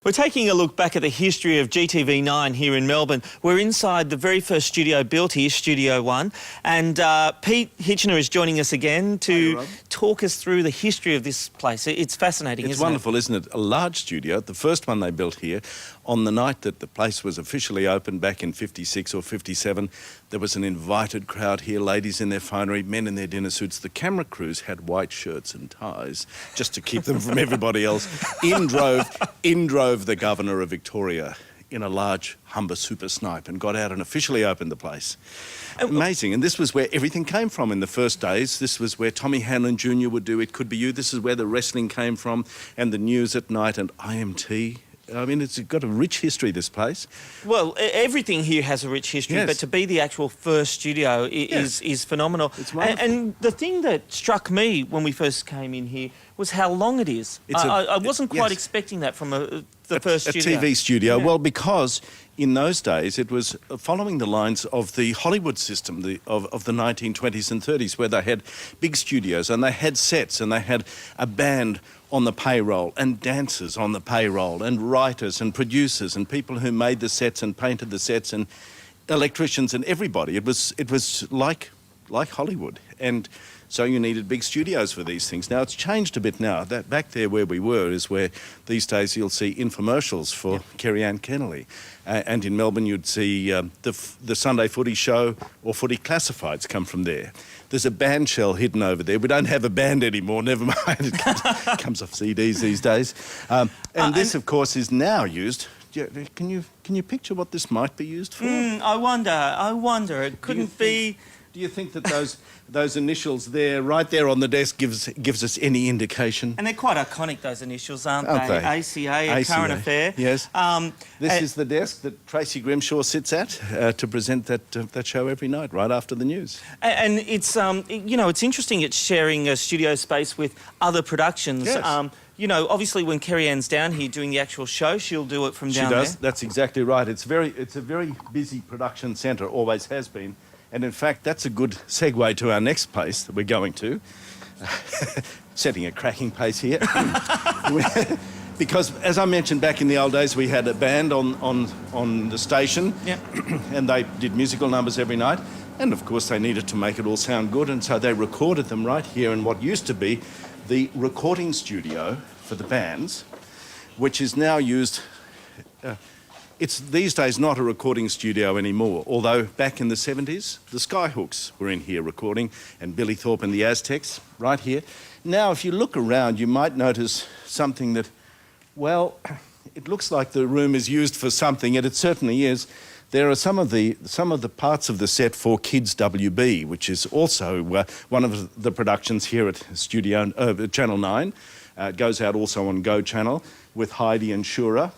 We're taking a look back at the history of GTV-9 here in Melbourne. We're inside the very first studio built here, Studio 1, and Pete Hitchener is joining us again to talk us through the history of this place. It's fascinating, isn't it? It's wonderful, isn't it? A large studio, the first one they built here. On the night that the place was officially opened back in 56 or 57, there was an invited crowd here, ladies in their finery, men in their dinner suits. The camera crews had white shirts and ties just to keep them from everybody else. In drove the Governor of Victoria in a large Humber Super Snipe and got out and officially opened the place. Amazing. And this was where everything came from in the first days. This was where Tommy Hanlon Jr. would do It Could Be You. This is where the wrestling came from, and the news at night and IMT. I mean, it's got a rich history, this place. Well, everything here has a rich history, Yes. but to be the actual first studio is phenomenal. It's wonderful. And the thing that struck me when we first came in here was how long it is. I wasn't quite expecting that from the first studio. A TV studio. Yeah. Well, because in those days it was following the lines of the Hollywood system of the 1920s and 30s, where they had big studios and they had sets and they had a band on the payroll and dancers on the payroll and writers and producers and people who made the sets and painted the sets and electricians and everybody. It was like Hollywood, and so you needed big studios for these things. Now, it's changed a bit now. That back there where we were is where these days you'll see infomercials for Kerry-Ann Kennelly. And in Melbourne you'd see the Sunday Footy show or Footy Classifieds come from there. There's a band shell hidden over there. We don't have a band anymore, never mind. It comes off CDs these days. And this, of course, is now used. Can you picture what this might be used for? I wonder. It couldn't be... Do you think that those initials there, right there on the desk, gives us any indication? And they're quite iconic, those initials, aren't they? ACA, Current Affair. Yes. This is the desk that Tracy Grimshaw sits at to present that show every night, right after the news. And it's, it's interesting. It's sharing a studio space with other productions. Yes. Obviously when Kerry-Ann's down here doing the actual show, she'll do it from down there. She does. That's exactly right. It's a very busy production centre, always has been. And in fact, that's a good segue to our next place that we're going to. Setting a cracking pace here. Because, as I mentioned, back in the old days, we had a band on the station. Yep. And they did musical numbers every night. And, of course, they needed to make it all sound good. And so they recorded them right here in what used to be the recording studio for the bands, which is now used... It's these days not a recording studio anymore, although back in the 70s, the Skyhooks were in here recording, and Billy Thorpe and the Aztecs, right here. Now, if you look around, you might notice something that, well, it looks like the room is used for something, and it certainly is. There are some of the parts of the set for Kids WB, which is also one of the productions here at Channel 9. It goes out also on Go Channel with Heidi and Shura.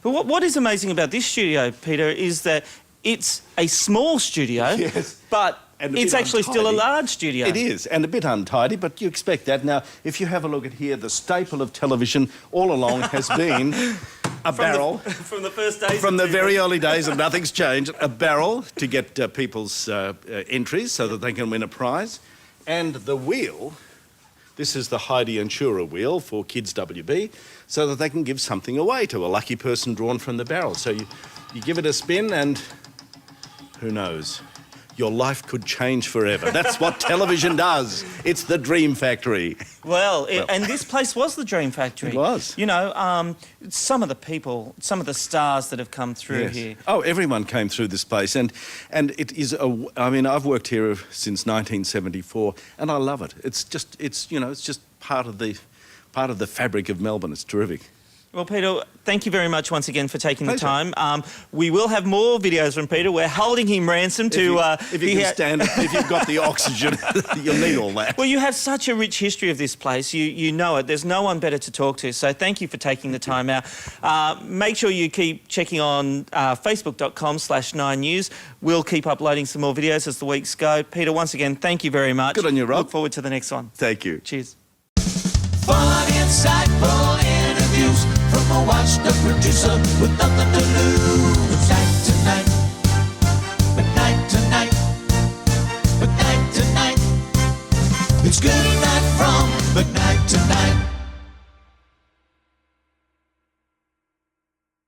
But what is amazing about this studio, Peter, is that it's a small studio, yes, but it's actually still a large studio. It is, and a bit untidy, but you expect that. Now, if you have a look at here, the staple of television all along has been a barrel. From the first days. From the very early days, and nothing's changed. A barrel to get people's entries so that they can win a prize. And the wheel... This is the Heidi and Shura wheel for Kids WB, so that they can give something away to a lucky person drawn from the barrel. So you give it a spin and who knows, your life could change forever. That's what television does. It's the dream factory. Well, and this place was the dream factory. It was. Some of the people, some of the stars that have come through here. Oh, everyone came through this place, and it is I've worked here since 1974, and I love it. It's just part of the fabric of Melbourne. It's terrific. Well, Peter, thank you very much once again for taking the time. We will have more videos from Peter. We're holding him ransom to... If you can stand it, if you've got the oxygen, you'll need all that. Well, you have such a rich history of this place. You know it. There's no one better to talk to. So thank you for taking the time out. Make sure you keep checking on facebook.com/9news. We'll keep uploading some more videos as the weeks go. Peter, once again, thank you very much. Good on you, Rob. Look forward to the next one. Thank you. Cheers. Fun, insightful interviews from a washed-up producer with nothing to lose. Night to night, but night to night, but night to night. It's good.